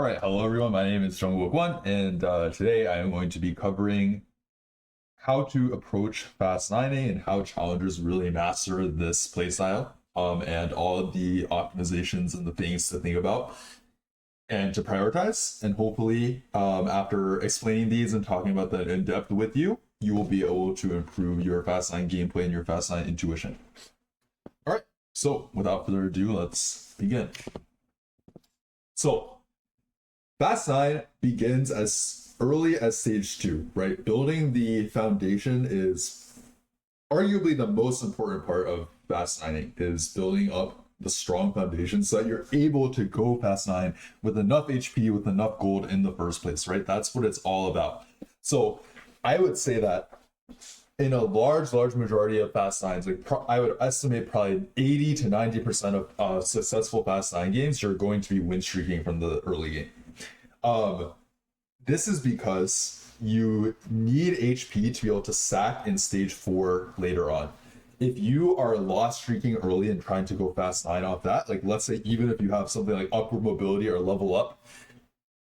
Alright, hello everyone, my name is Junglebook1, and today I am going to be covering how to approach fast 9A and how challengers really master this playstyle, and all of the optimizations and the things to think about and to prioritize. And hopefully, after explaining these and talking about that in depth with you, you will be able to improve your fast 9 gameplay and your fast 9 intuition. Alright, so without further ado, let's begin. So, Fast 9 begins as early as stage 2, right? Building the foundation is arguably the most important part of Fast 9ing, is building up the strong foundation so that you're able to go Fast 9 with enough HP, with enough gold in the first place, right? That's what it's all about. So I would say that in a large majority of Fast 9s, like I would estimate probably 80 to 90% of successful Fast 9 games, you're going to be win streaking from the early game. This is because you need HP to be able to sack in stage 4 later on. If you are loss streaking early and trying to go fast 9 off that, like let's say even if you have something like upward mobility or level up,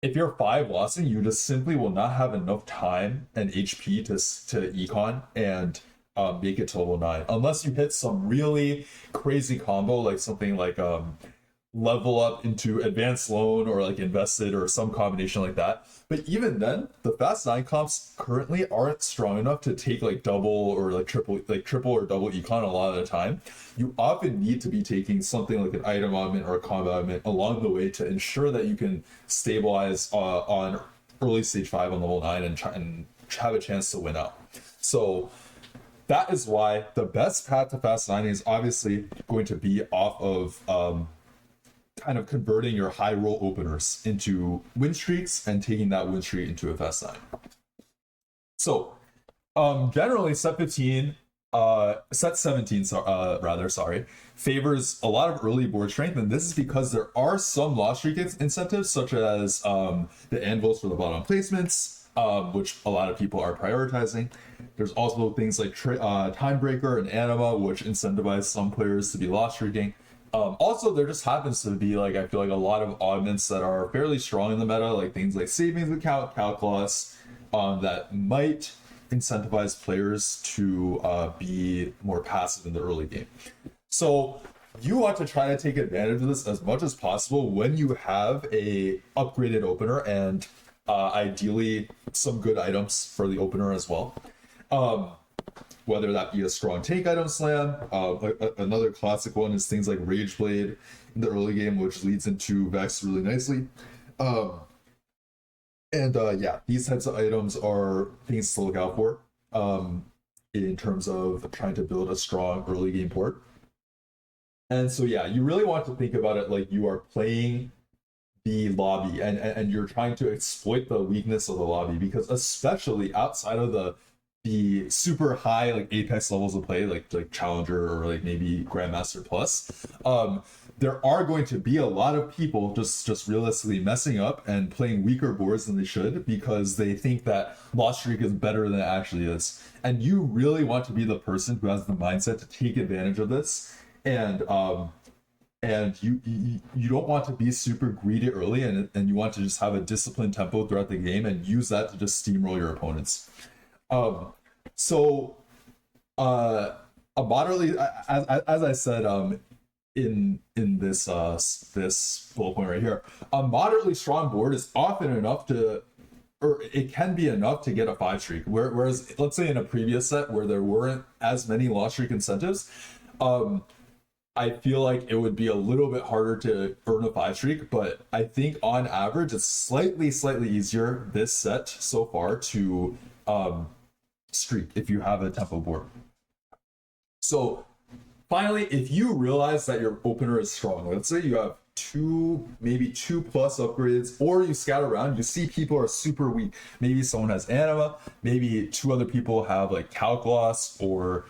if you're 5 lossing, you just simply will not have enough time and HP to econ and make it to level 9. Unless you hit some really crazy combo, like something like level up into advanced loan or like invested or some combination like that. But even then, the fast 9 comps currently aren't strong enough to take like double or like triple or double econ a lot of the time. You often need to be taking something like an item augment or a combat augment along the way to ensure that you can stabilize on early stage 5 on level 9 and have a chance to win out. So that is why the best path to fast 9 is obviously going to be off of kind of converting your high roll openers into win streaks and taking that win streak into a fast 9. So generally set 17 favors a lot of early board strength, and this is because there are some loss streak incentives such as the anvils for the bottom placements, which a lot of people are prioritizing. There's also things like Timebreaker and Anima, which incentivize some players to be loss streaking. Also, there just happens to be, like, I feel like a lot of augments that are fairly strong in the meta, like things like savings account, calculus, that might incentivize players to be more passive in the early game. So you want to try to take advantage of this as much as possible when you have a upgraded opener and ideally some good items for the opener as well. Whether that be a strong tank item slam. Another classic one is things like Rage Blade in the early game, which leads into Vex really nicely. Yeah, these types of items are things to look out for in terms of trying to build a strong early game port. And so yeah, you really want to think about it like you are playing the lobby and you're trying to exploit the weakness of the lobby, because especially outside of the super high like apex levels of play, like challenger or like maybe grandmaster plus, there are going to be a lot of people just realistically messing up and playing weaker boards than they should because they think that loss streak is better than it actually is. And you really want to be the person who has the mindset to take advantage of this, and you don't want to be super greedy early, and you want to just have a disciplined tempo throughout the game and use that to just steamroll your opponents. So a moderately, as I said, in this this bullet point right here, a moderately strong board is often enough to, or it can be enough to get a 5 streak. Whereas let's say in a previous set where there weren't as many loss streak incentives, I feel like it would be a little bit harder to earn a 5 streak, but I think on average it's slightly easier this set so far to streak if you have a tempo board. So finally, if you realize that your opener is strong, let's say you have maybe 2+ upgrades, or you scout around, you see people are super weak. Maybe someone has Anima, maybe 2 other people have like calculus or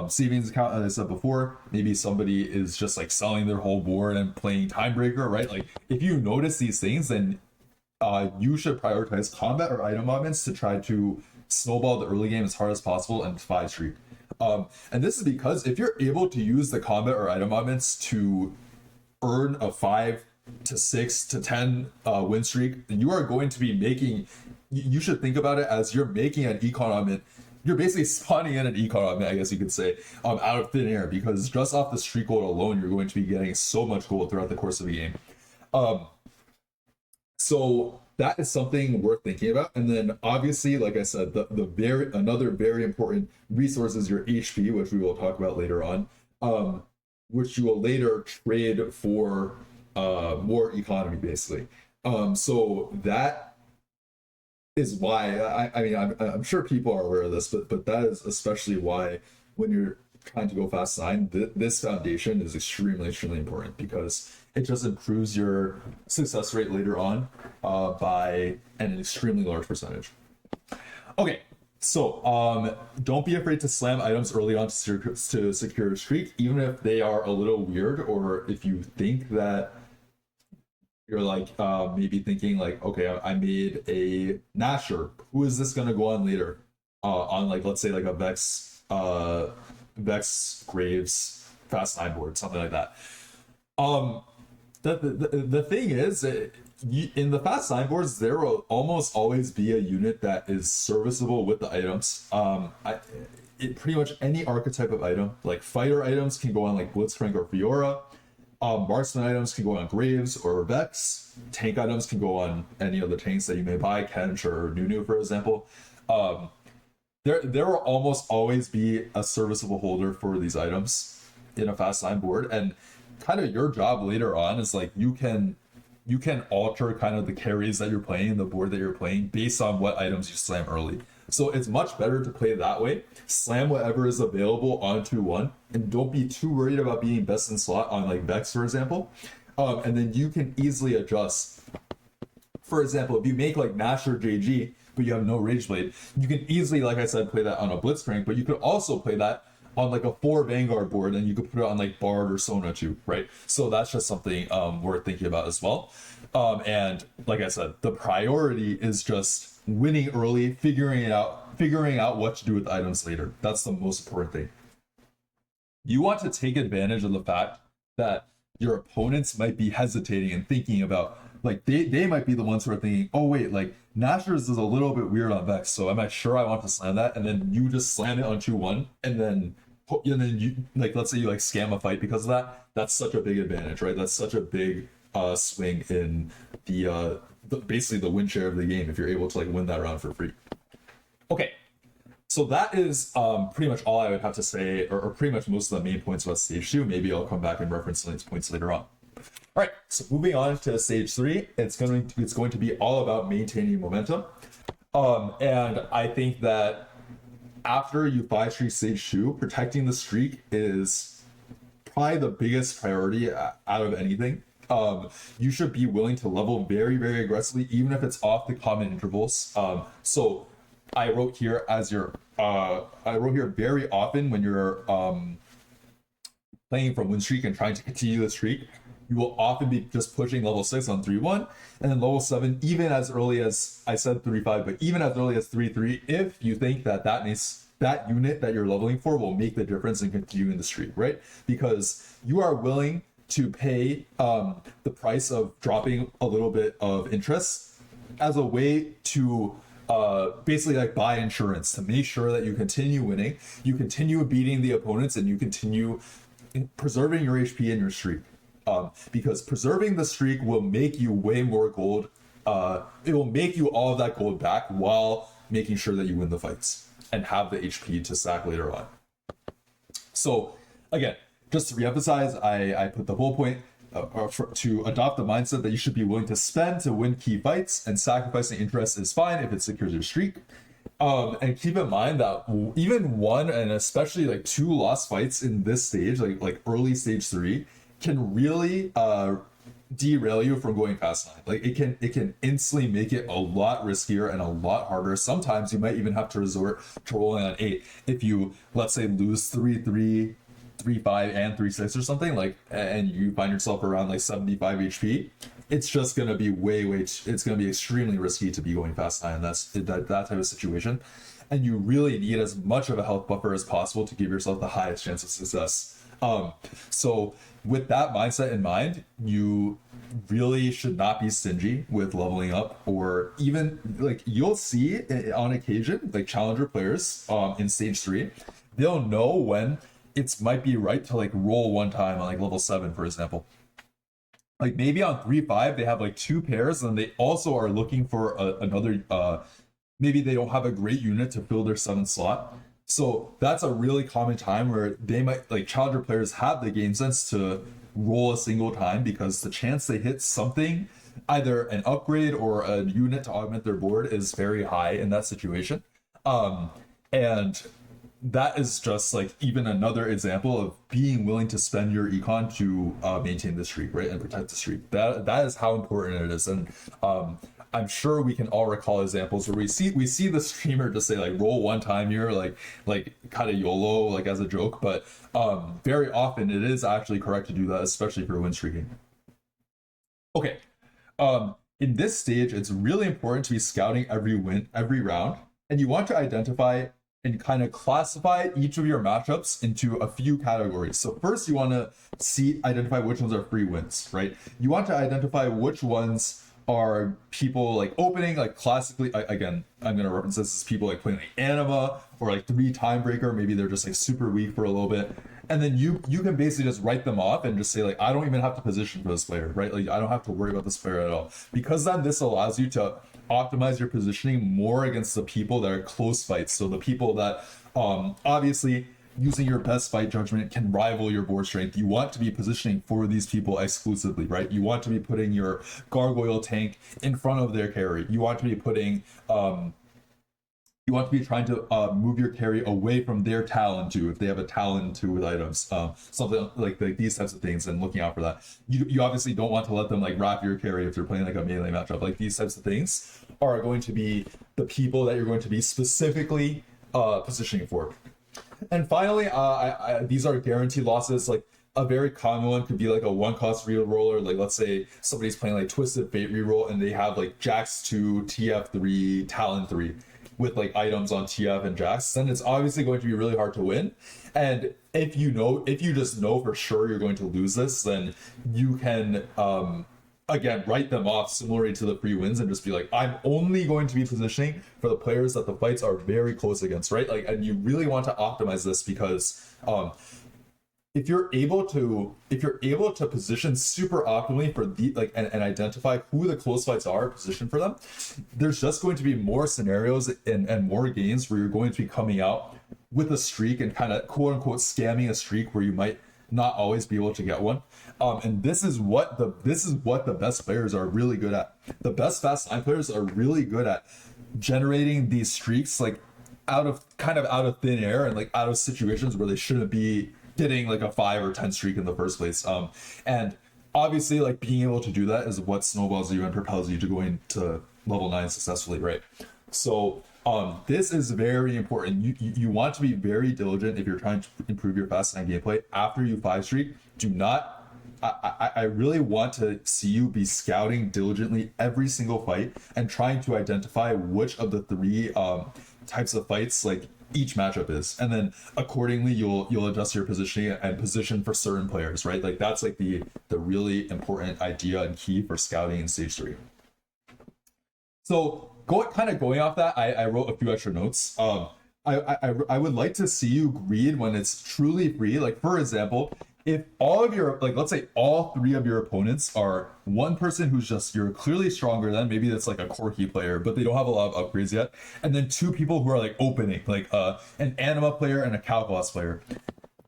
savings account, as I said before. Maybe somebody is just like selling their whole board and playing Timebreaker, right? Like if you notice these things, then you should prioritize combat or item augments to try to snowball the early game as hard as possible and 5 streak. And this is because if you're able to use the combat or item augments to earn a 5 to 6 to 10 win streak, you are going to be making, you should think about it as you're making an econ augment. You're basically spawning in an econ augment, I guess you could say, out of thin air, because just off the streak gold alone, you're going to be getting so much gold throughout the course of the game. So that is something worth thinking about. And then obviously, like I said, another very important resource is your HP, which we will talk about later on, which you will later trade for more economy, basically. So that is why I mean I'm sure people are aware of this, but that is especially why when you're trying to go fast 9, this foundation is extremely important, because it just improves your success rate later on by an extremely large percentage. Okay, so don't be afraid to slam items early on to secure a streak, even if they are a little weird, or if you think that you're like maybe thinking like, okay, I made a Nasher. Who is this gonna go on later? On like, let's say like a Vex Graves Fast 9 board, something like that. The thing is, in the Fast 9 boards, there will almost always be a unit that is serviceable with the items. Pretty much any archetype of item, like fighter items can go on like Blitzcrank or Fiora. Marksman items can go on Graves or Vex. Tank items can go on any of the tanks that you may buy, Kench or Nunu, for example. There will almost always be a serviceable holder for these items in a Fast 9 board, and kind of your job later on is like you can alter kind of the carries that you're playing, the board that you're playing, based on what items you slam early. So it's much better to play that way. Slam whatever is available on 2-1, and don't be too worried about being best in slot on like Vex, for example. And then you can easily adjust. For example, if you make like Nash or JG, but you have no Rageblade, you can easily, like I said, play that on a Blitzcrank, but you could also play that on like a 4 Vanguard board, and you could put it on like Bard or Sona too, right? So that's just something worth thinking about as well. And like I said, the priority is just winning early, figuring out what to do with items later. That's the most important thing. You want to take advantage of the fact that your opponents might be hesitating and thinking about, like, they might be the ones who are thinking, oh wait, like Nashers is a little bit weird on Vex, so am I sure I want to slam that? And then you just slam it on 2-1, and then you, like, let's say you like scam a fight because of that. That's such a big advantage, right? That's such a big swing in the basically the win share of the game if you're able to like win that round for free. Okay, so that is pretty much all I would have to say, or pretty much most of the main points about stage 2. Maybe I'll come back and reference these points later on. All right, so moving on to stage 3, it's going to be all about maintaining momentum, and I think that after you buy streak stage 2, protecting the streak is probably the biggest priority out of anything. You should be willing to level very aggressively, even if it's off the common intervals. So I wrote here very often when you're playing from win streak and trying to continue the streak, you will often be just pushing level 6 on 3-1, and then level 7, even as early as, I said 3-5, but even as early as 3-3, if you think that unit that you're leveling for will make the difference in continuing the streak, right? Because you are willing to pay the price of dropping a little bit of interest as a way to basically like buy insurance, to make sure that you continue winning, you continue beating the opponents, and you continue preserving your HP and your streak. Because preserving the streak will make you way more gold. It will make you all of that gold back while making sure that you win the fights and have the HP to stack later on. So again, just to reemphasize, I put the whole point to adopt the mindset that you should be willing to spend to win key fights, and sacrificing interest is fine if it secures your streak. And keep in mind that even 1 and especially like 2 lost fights in this stage, like early stage 3, can really derail you from going fast 9. Like it can instantly make it a lot riskier and a lot harder. Sometimes you might even have to resort to rolling on 8 if you, let's say, lose 3-3, 3-5, and 3-6 or something, like, and you find yourself around like 75 HP. It's just gonna be it's gonna be extremely risky to be going fast 9. That's that type of situation, and you really need as much of a health buffer as possible to give yourself the highest chance of success So with that mindset in mind, you really should not be stingy with leveling up, or even like you'll see on occasion like challenger players in stage 3, they'll know when it's might be right to like roll one time on like level 7, for example. Like maybe on 3-5 they have like 2 pairs, and they also are looking for another maybe they don't have a great unit to fill their 7th slot. So that's a really common time where they might, like, challenger players have the game sense to roll a single time, because the chance they hit something, either an upgrade or a unit to augment their board, is very high in that situation. And that is just like even another example of being willing to spend your econ to maintain the streak, right, and protect the streak. That is how important it is. And I'm sure we can all recall examples where we see the streamer just say like roll one time here, like kind of YOLO, like as a joke, but very often it is actually correct to do that, especially if you're win streaking. Okay, in this stage, it's really important to be scouting every round, and you want to identify and kind of classify each of your matchups into a few categories. So first, you want to identify which ones are free wins, right? You want to identify which ones are people like opening, like classically, again, I'm going to reference this as people like playing like Anima or like 3 Timebreaker. Maybe they're just like super weak for a little bit. And then you can basically just write them off and just say like, I don't even have to position for this player, right? Like I don't have to worry about this player at all. Because then this allows you to optimize your positioning more against the people that are close fights. So the people that obviously using your best fight judgment can rival your board strength. You want to be positioning for these people exclusively, right? You want to be putting your gargoyle tank in front of their carry. You want to be putting you want to be trying to move your carry away from their Talon 2 if they have a Talon 2 with items, something like these types of things, and looking out for that. You obviously don't want to let them like wrap your carry if they're playing like a melee matchup. Like these types of things are going to be the people that you're going to be specifically positioning for. And finally, these are guaranteed losses. Like a very common one could be like a 1-cost reroller. Like let's say somebody's playing like Twisted Fate reroll and they have like Jax 2, TF 3, Talon 3 with like items on TF and Jax, then it's obviously going to be really hard to win. And if you just know for sure you're going to lose this, then you can again write them off similarly to the free wins and just be like, I'm only going to be positioning for the players that the fights are very close against, right? Like, and you really want to optimize this because if you're able to position super optimally for the like and identify who the close fights are, position for them, there's just going to be more scenarios and more games where you're going to be coming out with a streak and kind of quote unquote scamming a streak where you might not always be able to get one. And this is what the best players are really good at. The best fast line players are really good at generating these streaks like out of thin air and like out of situations where they shouldn't be getting like a 5 or 10 streak in the first place. And obviously like being able to do that is what snowballs you and propels you to going to level 9 successfully, right? So this is very important. You want to be very diligent if you're trying to improve your fast 9 gameplay after you 5 streak. Do not I really want to see you be scouting diligently every single fight and trying to identify which of the 3 types of fights like each matchup is, and then accordingly you'll adjust your positioning and position for certain players, right? Like that's like the really important idea and key for scouting in stage 3. So going off that, I wrote a few extra notes. I would like to see you greed when it's truly free. Like for example, if all of your, like let's say all 3 of your opponents are one person who's just you're clearly stronger than, maybe that's like a Corki player but they don't have a lot of upgrades yet, and then 2 people who are like opening, like an Anima player and a Calculass player,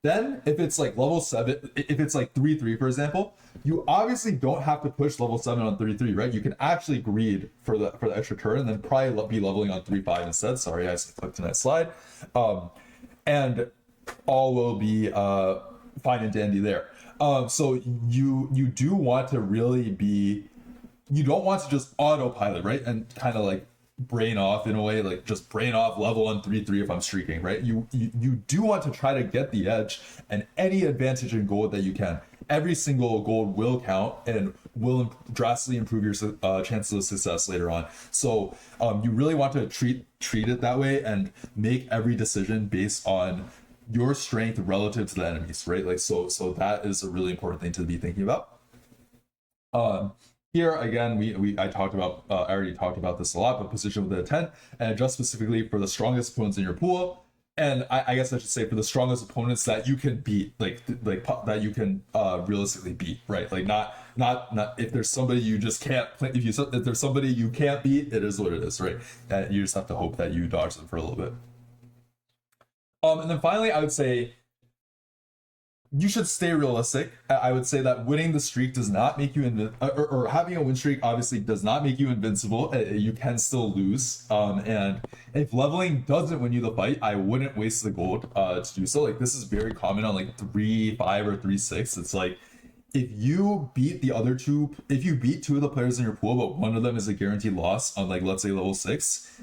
then if it's like level 7, if it's like 3-3 for example, you obviously don't have to push level 7 on 3-3, right? You can actually greed for the extra turn and then probably be leveling on 3-5 instead. Sorry, I just clicked to that slide. And all will be fine and dandy there. So you do want to really be, you don't want to just autopilot, right? And kind of like brain off in a way, like just brain off level on 3-3 if I'm streaking, right? You do want to try to get the edge and any advantage in gold that you can. Every single gold will count and will drastically improve your chances of success later on. So you really want to treat it that way and make every decision based on your strength relative to the enemies, right? Like so that is a really important thing to be thinking about. Here again, I already talked about this a lot, but position with the intent and adjust specifically for the strongest opponents in your pool. And I guess I should say for the strongest opponents that you can beat, like that you can realistically beat, right? Like not if there's somebody you just can't play, if there's somebody you can't beat, it is what it is, right? And you just have to hope that you dodge them for a little bit. And then finally, I would say you should stay realistic. I would say that winning the streak does not make you or having a win streak obviously does not make you invincible. You can still lose. And if leveling doesn't win you the fight, I wouldn't waste the gold to do so. Like this is very common on like 3-5 or 3-6. It's like if you beat the other two, if you beat two of the players in your pool, but one of them is a guaranteed loss on like let's say level 6.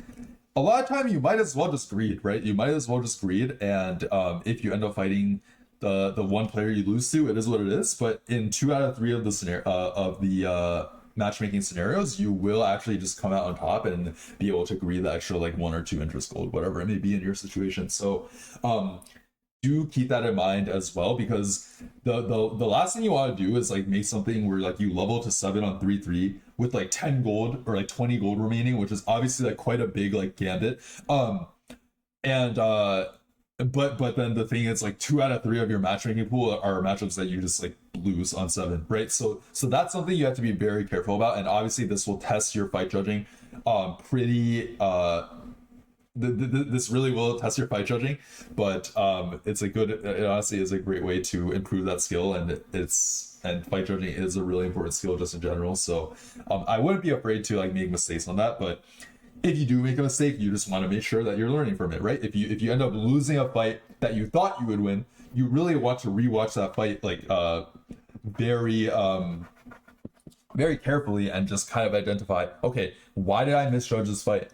A lot of time you might as well just greed, right? You might as well just greed, and if you end up fighting the one player you lose to, it is what it is. But in 2 out of 3 of the matchmaking scenarios, you will actually just come out on top and be able to greed the extra like 1 or 2 interest gold, whatever it may be in your situation. So do keep that in mind as well, because the last thing you want to do is like make something where like you level to 7 on 3-3 with like 10 gold or like 20 gold remaining, which is obviously like quite a big like gambit. But then the thing is like 2 out of 3 of your matchmaking pool are matchups that you just like lose on 7, right? So that's something you have to be very careful about, and obviously this will test your fight judging this really will test your fight judging, but it honestly is a great way to improve that skill, and fight judging is a really important skill just in general. So I wouldn't be afraid to like make mistakes on that, but if you do make a mistake, you just want to make sure that you're learning from it, right? If you end up losing a fight that you thought you would win, you really want to rewatch that fight like very very carefully and just kind of identify, okay, why did I misjudge this fight?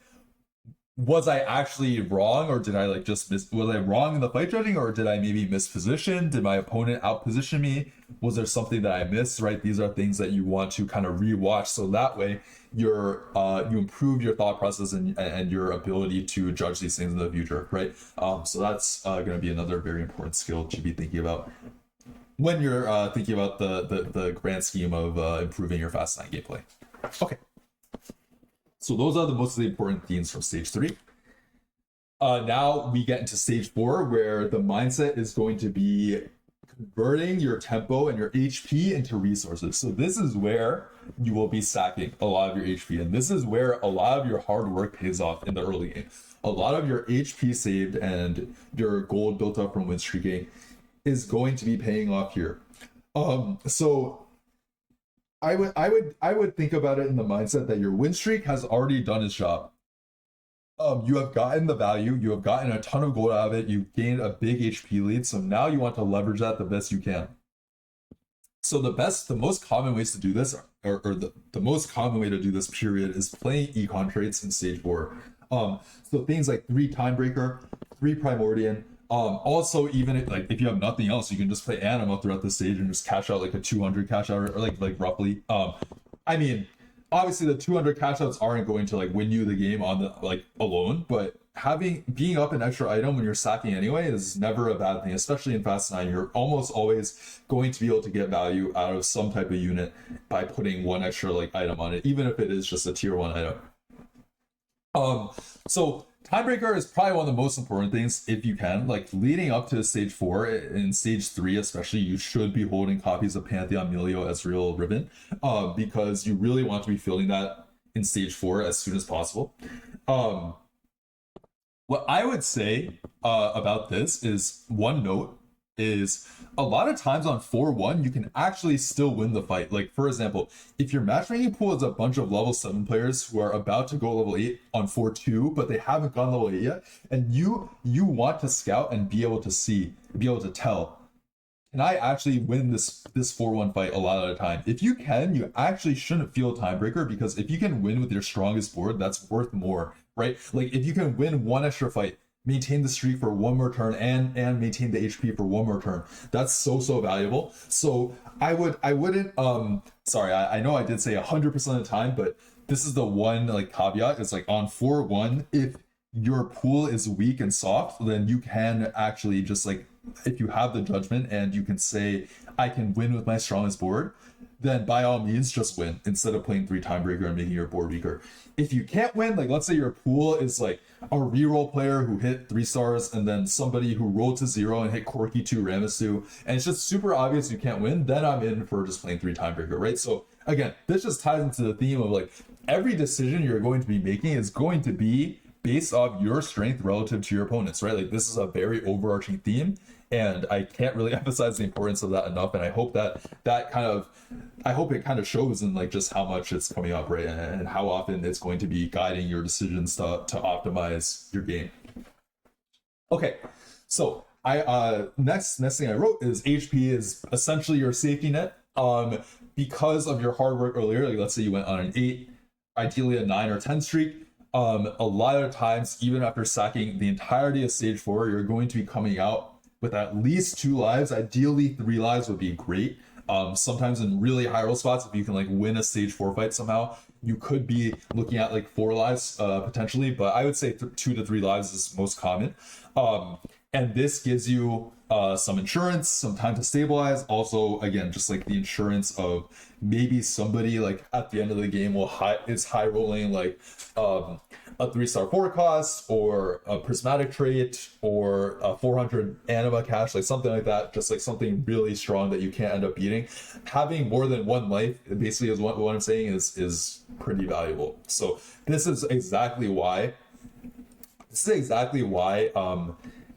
Was I actually wrong, or did I like just was I wrong in the fight judging, or did I maybe misposition? Did my opponent outposition me? Was there something that I missed, right? These are things that you want to kind of rewatch, so that way you improve your thought process and your ability to judge these things in the future, right? So that's going to be another very important skill to be thinking about when you're thinking about the grand scheme of improving your Fast 9 gameplay. Okay. So those are the most important themes from stage 3. Now we get into stage 4, where the mindset is going to be converting your tempo and your HP into resources. So this is where you will be stacking a lot of your HP, and this is where a lot of your hard work pays off in the early game. A lot of your HP saved and your gold built up from win streaking is going to be paying off here. So I would think about it in the mindset that your win streak has already done its job. You have gotten the value, you have gotten a ton of gold out of it, you've gained a big HP lead, so now you want to leverage that the best you can. So the most common ways to do this, or the most common way to do this period, is playing econ traits in stage 4. So things like 3 Timebreaker, 3 Primordian. Also, even if you have nothing else, you can just play Anima throughout the stage and just cash out like a 200 cash out, or like roughly. I mean, obviously the 200 cash outs aren't going to like win you the game on the like alone, but being up an extra item when you're sacking anyway is never a bad thing, especially in Fast 9. You're almost always going to be able to get value out of some type of unit by putting one extra like item on it, even if it is just a tier 1 item. So Timebreaker is probably one of the most important things if you can. Like leading up to stage 4, in stage 3 especially, you should be holding copies of Pantheon, Melio, Ezreal, Ribbon, because you really want to be filling that in stage 4 as soon as possible. What I would say about this is, one note is, a lot of times on 4-1 you can actually still win the fight. Like for example, if your matchmaking pool is a bunch of level 7 players who are about to go level 8 on 4-2 but they haven't gone level 8 yet, and you want to scout and be able to tell, can I actually win this 4-1 fight a lot of the time? If you can, you actually shouldn't feel a Timebreaker, because if you can win with your strongest board, that's worth more, right? Like if you can win one extra fight, maintain the streak for one more turn, and maintain the HP for one more turn, that's so valuable. So I wouldn't sorry, I know I did say 100% of the time, but this is the one like caveat. It's like on 4-1, if your pool is weak and soft, then you can actually just like if you have the judgment and you can say, I can win with my strongest board, then by all means just win instead of playing 3 Timebreaker and making your board weaker. If you can't win, like let's say your pool is like a reroll player who hit 3 stars and then somebody who rolled to 0 and hit Corky 2, Rammus 2, and it's just super obvious you can't win, then I'm in for just playing 3 Timebreaker, right? So again, this just ties into the theme of like every decision you're going to be making is going to be based off your strength relative to your opponents, right? Like this is a very overarching theme, and I can't really emphasize the importance of that enough. And I hope it kind of shows in like just how much it's coming up, right? And how often it's going to be guiding your decisions to optimize your game. Okay, so next thing I wrote is HP is essentially your safety net. Because of your hard work earlier, like let's say you went on an 8, ideally a 9 or 10 streak. A lot of times, even after sacking the entirety of stage 4, you're going to be coming out with at least 2 lives. Ideally 3 lives would be great. Sometimes in really high roll spots, if you can like win a stage 4 fight somehow, you could be looking at like 4 lives potentially, but I would say 2 to 3 lives is most common. And this gives you some insurance, some time to stabilize. Also, again, just like the insurance of maybe somebody like at the end of the game is high rolling like a 3-star forecast or a prismatic trait or a 400 anima cache, like something like that, just like something really strong that you can't end up beating. Having more than 1 life basically is what I'm saying is pretty valuable. So this is exactly why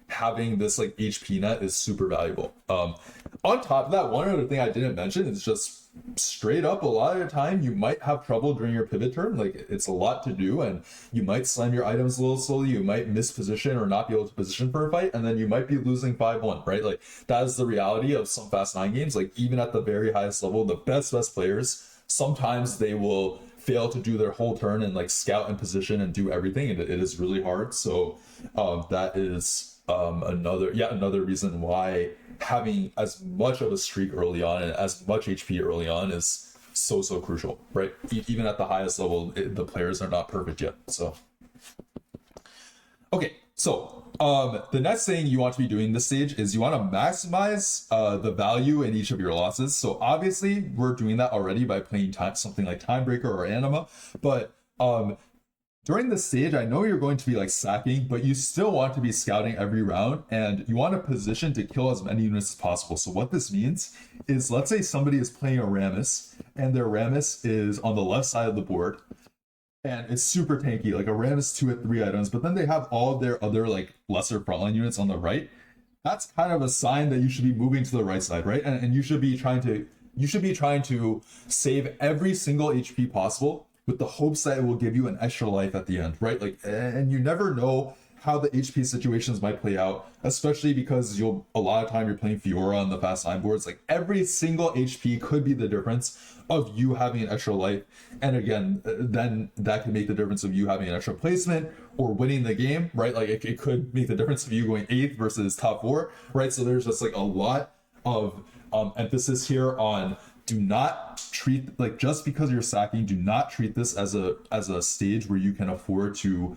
having this like HP net is super valuable. On top of that, one other thing I didn't mention is just straight up, a lot of the time you might have trouble during your pivot turn. Like it's a lot to do and you might slam your items a little slowly, you might miss position or not be able to position for a fight, and then you might be losing 5-1, right? Like that is the reality of some Fast 9 games. Like even at the very highest level, the best players, sometimes they will fail to do their whole turn and like scout and position and do everything, and it is really hard. So that is another reason why having as much of a streak early on and as much HP early on is so crucial, right? Even at the highest level, the players are not perfect yet. So okay, so the next thing you want to be doing this stage is you want to maximize the value in each of your losses. So obviously we're doing that already by playing something like Timebreaker or Anima, but during this stage, I know you're going to be like sacking, but you still want to be scouting every round and you want to position to kill as many units as possible. So what this means is, let's say somebody is playing a Rammus and their Rammus is on the left side of the board and it's super tanky, like a Rammus 2 at 3 items, but then they have all of their other like lesser frontline units on the right. That's kind of a sign that you should be moving to the right side, right? And you should be trying to save every single HP possible, with the hopes that it will give you an extra life at the end, right? Like, and you never know how the HP situations might play out, especially because a lot of time you're playing Fiora on the Fast 9 boards. Like every single HP could be the difference of you having an extra life. And again, then that can make the difference of you having an extra placement or winning the game, right? Like it could make the difference of you going 8th versus top 4, right? So there's just like a lot of emphasis here on, do not treat, like, just because you're sacking, do not treat this as a stage where you can afford to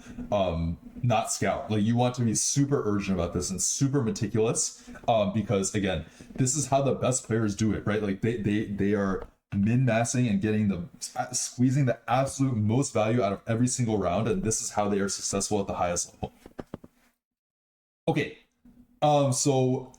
not scout. Like you want to be super urgent about this and super meticulous, because again, this is how the best players do it, right? Like they are min-massing and squeezing the absolute most value out of every single round, and this is how they are successful at the highest level. Okay, so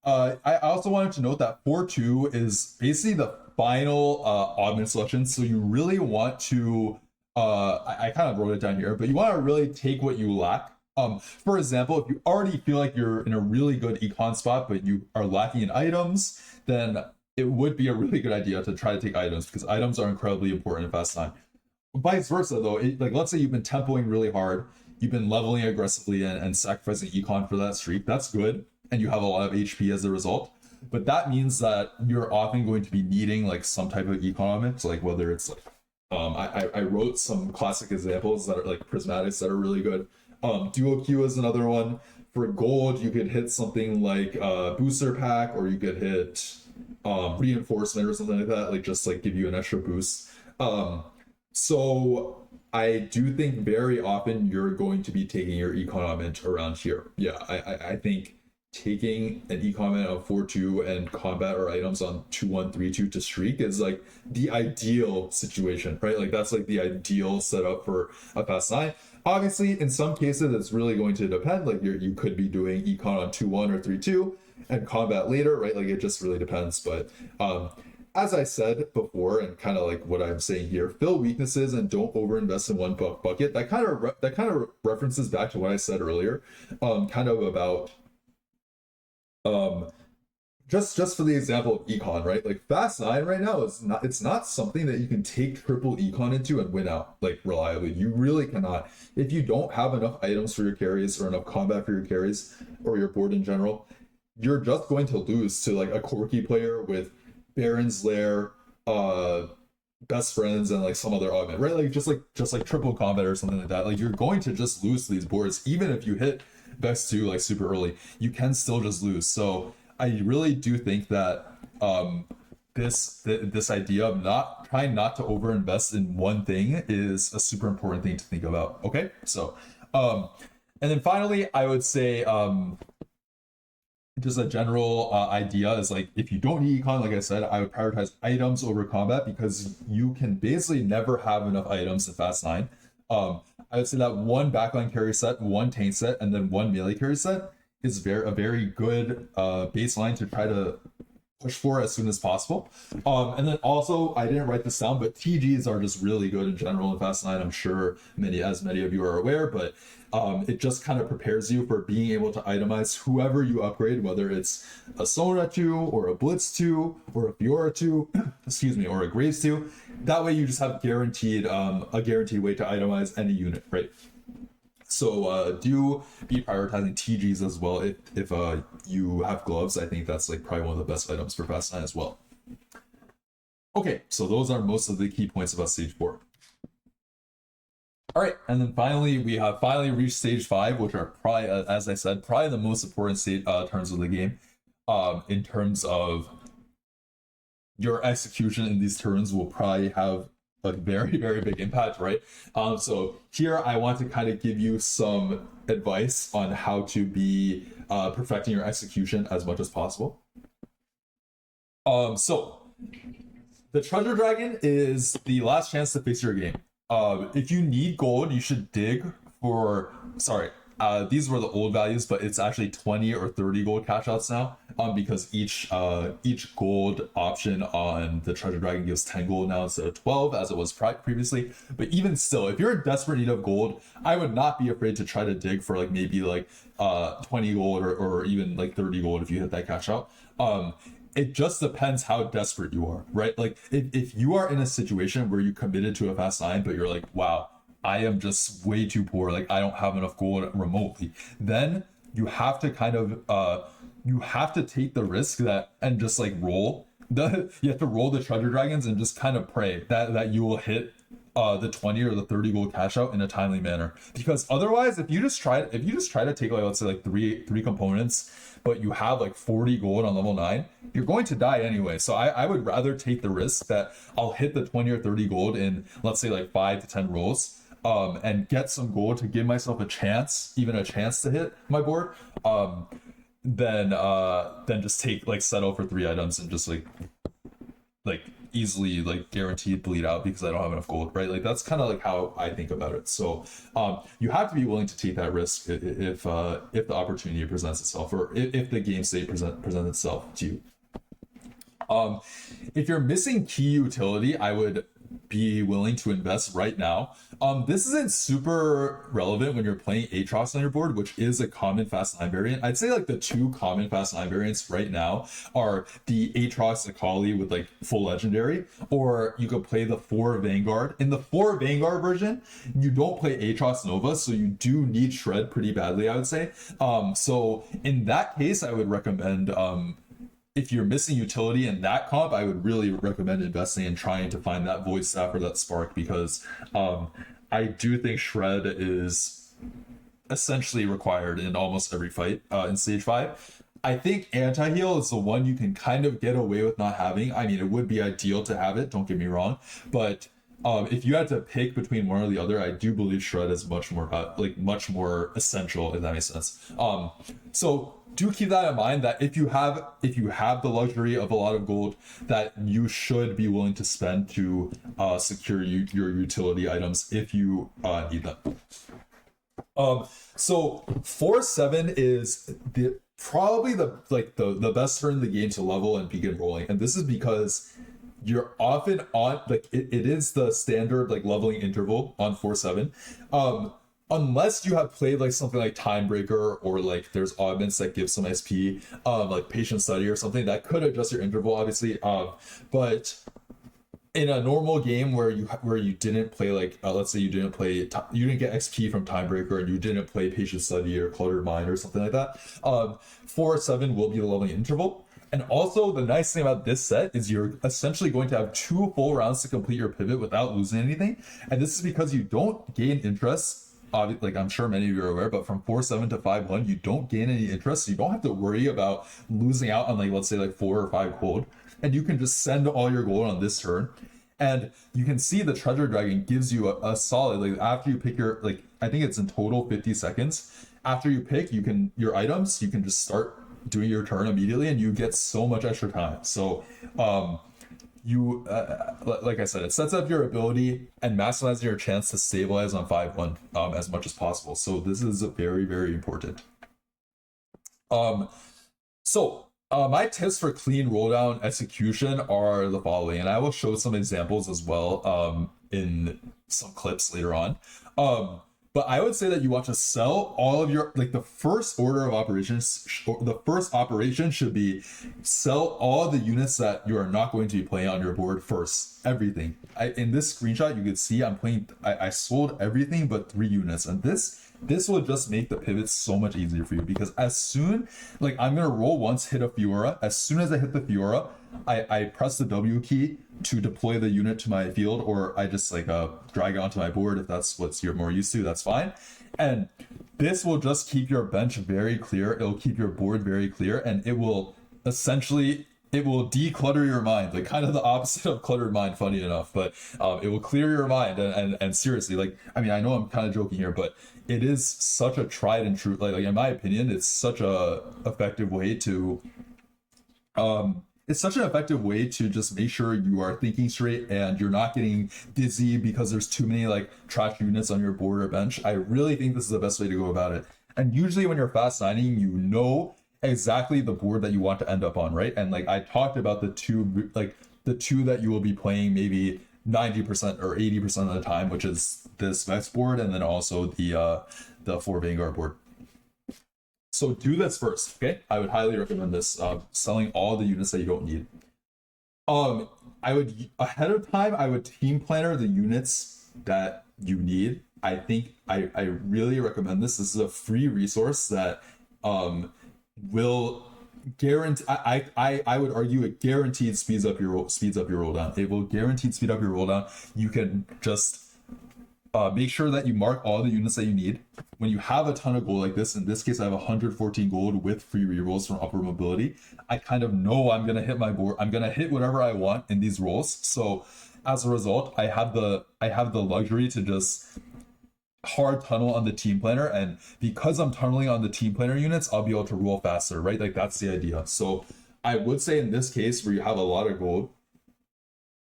I also wanted to note that 4-2 is basically the final augment selection. So you really want to, I kind of wrote it down here, but you want to really take what you lack. For example, if you already feel like you're in a really good econ spot, but you are lacking in items, then it would be a really good idea to try to take items, because items are incredibly important in Fast 9. Vice versa though, like let's say you've been tempoing really hard, you've been leveling aggressively and sacrificing econ for that streak. That's good, and you have a lot of HP as a result. But that means that you're often going to be needing like some type of econ, like whether it's like I wrote some classic examples that are like prismatics that are really good. Duo Q is another one. For gold, you could hit something like booster pack, or you could hit reinforcement or something like that, like just like give you an extra boost. So I do think very often you're going to be taking your econ augment around here. Yeah, I think taking an e-comment of 4-2 and combat or items on 2-1, 3-2 to streak is like the ideal situation, right? Like that's like the ideal setup for a fast 9. Obviously, in some cases, it's really going to depend. Like you could be doing econ on 2-1 or 3-2 and combat later, right? Like it just really depends. But as I said before, and kind of like what I'm saying here, fill weaknesses and don't overinvest in one bucket. That kind of references back to what I said earlier, kind of about just for the example of econ, right? Like fast 9 right now is not, it's not something that you can take triple econ into and win out like reliably. You really cannot. If you don't have enough items for your carries or enough combat for your carries or your board in general, you're just going to lose to like a quirky player with Baron's Lair, best friends, and like some other augment, right? Like just like triple combat or something like that. Like you're going to just lose to these boards, even if you hit best 2 like super early, you can still just lose. So I really do think that this idea of not trying not to overinvest in one thing is a super important thing to think about. Okay, so and then finally, I would say just a general idea is like if you don't need econ, like I said, I would prioritize items over combat because you can basically never have enough items in fast 9. I would say that one backline carry set, one tank set, and then one melee carry set is a very good baseline to try to push for as soon as possible. And then also, I didn't write this down, but TGs are just really good in general in Fast 9. I'm sure many of you are aware, but it just kind of prepares you for being able to itemize whoever you upgrade, whether it's a Sona 2 or a Blitz 2 or a Fiora 2, excuse me, or a Graves 2. That way you just have guaranteed a guaranteed way to itemize any unit, right? So do be prioritizing TGs as well if you have gloves. I think that's like probably one of the best items for Fast 9 as well. Okay, so those are most of the key points about Stage 4. All right, and then finally, we have finally reached Stage 5, which are probably, as I said, probably the most important turns of the game. In terms of your execution in these turns will probably have a very, very big impact, right? So here I want to kind of give you some advice on how to be perfecting your execution as much as possible. So the Treasure Dragon is the last chance to fix your game. If you need gold, you should dig for, these were the old values, but it's actually 20 or 30 gold cash outs now, because each gold option on the Treasure Dragon gives 10 gold now instead of 12 as it was previously. But even still, if you're in desperate need of gold, I would not be afraid to try to dig for like maybe like 20 gold or even like 30 gold if you hit that cash out. It just depends how desperate you are, right? Like if you are in a situation where you committed to a Fast 9, but you're like, wow, I am just way too poor, like I don't have enough gold remotely, then you have to kind of you have to take the risk that and just like roll you have to roll the Treasure Dragons and just kind of pray that you will hit the 20 or the 30 gold cash out in a timely manner. Because otherwise, if you just try to take like, let's say like three components, but you have like 40 gold on level 9, you're going to die anyway. So I would rather take the risk that I'll hit the 20 or 30 gold in, let's say like 5 to 10 rolls, and get some gold to give myself a chance to hit my board, then just take like settle for 3 items and just like easily like guaranteed bleed out because I don't have enough gold, right? Like that's kind of like how I think about it. So you have to be willing to take that risk if the opportunity presents itself, or if the game state presents itself to you. If you're missing key utility, I would be willing to invest right now. This isn't super relevant when you're playing Aatrox on your board, which is a common Fast 9 variant. I'd say like the 2 common Fast 9 variants right now are the Aatrox Akali with like full legendary, or you could play the 4 Vanguard. In the 4 Vanguard version, you don't play Aatrox Nova, so you do need Shred pretty badly, I would say. So in that case, I would recommend if you're missing utility in that comp, I would really recommend investing in trying to find that Void Staff or that Spark, because I do think Shred is essentially required in almost every fight in Stage 5. I think Anti-Heal is the one you can kind of get away with not having. I mean, it would be ideal to have it, don't get me wrong, but if you had to pick between one or the other, I do believe Shred is much more essential, if that makes sense. So do keep that in mind, that if you have the luxury of a lot of gold, that you should be willing to spend to secure your utility items if you need them. So 4-7 is probably the best turn in the game to level and begin rolling, and this is because you're often on, like, it is the standard like leveling interval on 4-7. Unless you have played like something like Timebreaker, or like there's augments that give some SP, like Patient Study or something that could adjust your interval, obviously. But in a normal game where you didn't play, like let's say you didn't get XP from Timebreaker and you didn't play Patient Study or Cluttered Mind or something like that, 4-7 will be the leveling interval. And also the nice thing about this set is you're essentially going to have 2 full rounds to complete your pivot without losing anything, and this is because you don't gain interest. Like I'm sure many of you are aware, but from 4-7 to 5-1, you don't gain any interest, so you don't have to worry about losing out on, like, let's say like 4 or 5 gold, and you can just send all your gold on this turn. And you can see the Treasure Dragon gives you a solid, like, after you pick your, like, I think it's in total 50 seconds. After you pick, your items, you can just start doing your turn immediately, and you get so much extra time. So you like I said, it sets up your ability and maximizes your chance to stabilize on 5-1 as much as possible. So this is very, very important. My tips for clean rolldown execution are the following, and I will show some examples as well in some clips later on. But I would say that you want to sell all of your, like, the first order of operations, the first operation should be sell all the units that you are not going to be playing on your board first. Everything. In this screenshot, you can see I sold everything but 3 units. And this will just make the pivots so much easier for you, because as soon, like, I'm going to roll once, hit a Fiora. As soon as I hit the Fiora, I press the W key to deploy the unit to my field, or I just like drag it onto my board. If that's what you're more used to, that's fine. And this will just keep your bench very clear. It'll keep your board very clear, and it will declutter your mind, like kind of the opposite of cluttered mind, funny enough. But it will clear your mind, and seriously, like, I mean, I know I'm kind of joking here, but it is such a tried and true, like in my opinion, it's such a effective way to just make sure you are thinking straight and you're not getting dizzy because there's too many like trash units on your board or bench. I really think this is the best way to go about it. And usually when you're fast nining, you know exactly the board that you want to end up on, right? And like I talked about the two that you will be playing maybe 90% or 80% of the time, which is this Vex board and then also the 4 Vanguard board. So do this first, okay? I would highly recommend this, selling all the units that you don't need. I would, ahead of time, I would team planner the units that you need. I think I really recommend this. This is a free resource that will guarantee, I would argue it guaranteed speeds up your rolldown. It will guaranteed speed up your rolldown. You can just make sure that you mark all the units that you need. When you have a ton of gold like this, in this case I have 114 gold with free rerolls from upper mobility, I kind of know I'm gonna hit my board. I'm gonna hit whatever I want in these rolls. So as a result, I have the luxury to just hard tunnel on the team planner, and because I'm tunneling on the team planner units, I'll be able to roll faster, right? Like that's the idea. So I would say in this case where you have a lot of gold,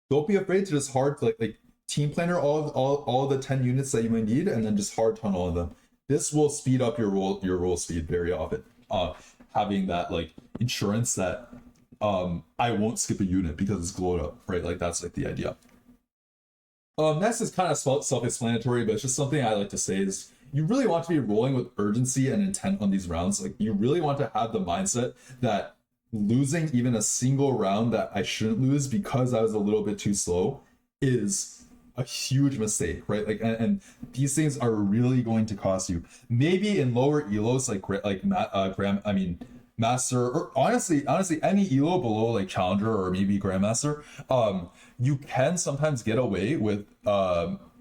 don't be afraid to just hard like team planner all the 10 units that you might need, and then just hard tunnel on them. This will speed up your roll speed very often. Having that like insurance that I won't skip a unit because it's glowed up, right? Like that's like the idea. Next is kind of self-explanatory, but it's just something I like to say is you really want to be rolling with urgency and intent on these rounds. Like you really want to have the mindset that losing even a single round that I shouldn't lose because I was a little bit too slow is a huge mistake, right? Like, and these things are really going to cost you. Maybe in lower elos, Master, or honestly any elo below like Challenger or maybe Grandmaster, you can sometimes get away with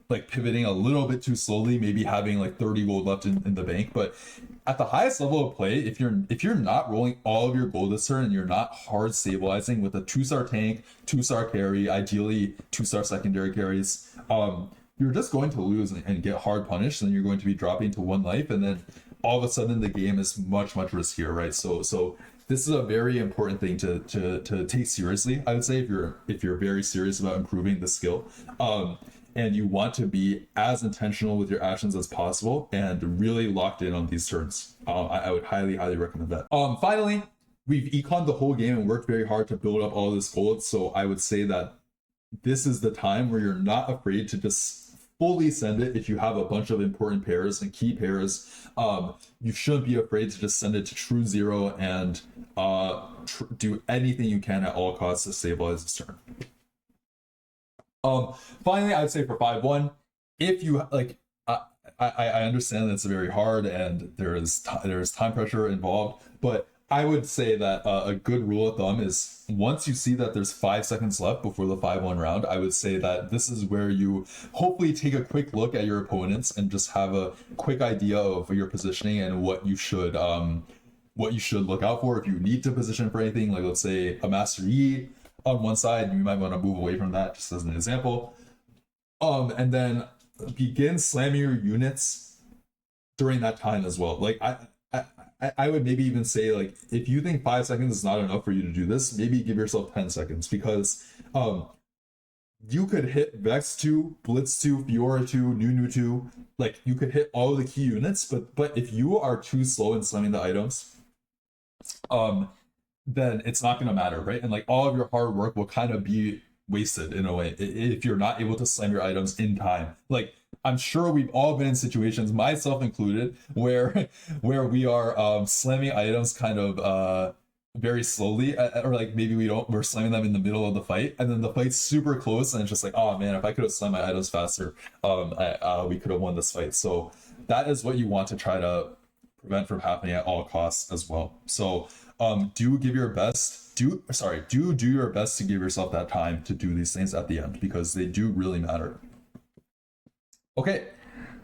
like pivoting a little bit too slowly, maybe having like 30 gold left in the bank. But at the highest level of play, if you're not rolling all of your gold this turn and you're not hard stabilizing with a 2-star tank, 2-star carry, ideally 2-star secondary carries, you're just going to lose and get hard punished, and you're going to be dropping to 1 life, and then all of a sudden the game is much riskier, right? So this is a very important thing to take seriously, I would say, if you're very serious about improving the skill. And you want to be as intentional with your actions as possible and really locked in on these turns. I would highly recommend that. Finally, we've econned the whole game and worked very hard to build up all this gold. So I would say that this is the time where you're not afraid to just fully send it. If you have a bunch of important pairs and key pairs, you shouldn't be afraid to just send it to true zero and do anything you can at all costs to stabilize this turn. Finally, I would say for 5-1, if you like, I understand that it's very hard and there is time pressure involved, but I would say that a good rule of thumb is once you see that there's 5 seconds left before the 5-1 round, I would say that this is where you hopefully take a quick look at your opponents and just have a quick idea of your positioning and what you should look out for if you need to position for anything. Like, let's say a Master Yi on one side, you might want to move away from that, just as an example. And then begin slamming your units during that time as well. Like I would maybe even say, like, if you think 5 seconds is not enough for you to do this, maybe give yourself 10 seconds, because you could hit Vex 2, Blitz 2, Fiora 2, Nunu 2, like you could hit all the key units, but if you are too slow in slamming the items, then it's not going to matter, right? And like all of your hard work will kind of be wasted in a way if you're not able to slam your items in time. Like, I'm sure we've all been in situations, myself included, where we are slamming items kind of very slowly, or like maybe we're slamming them in the middle of the fight, and then the fight's super close, and it's just like, oh man, if I could have slammed my items faster, we could have won this fight. So that is what you want to try to prevent from happening at all costs as well. So do give your best. Do your best to give yourself that time to do these things at the end, because they do really matter. Okay,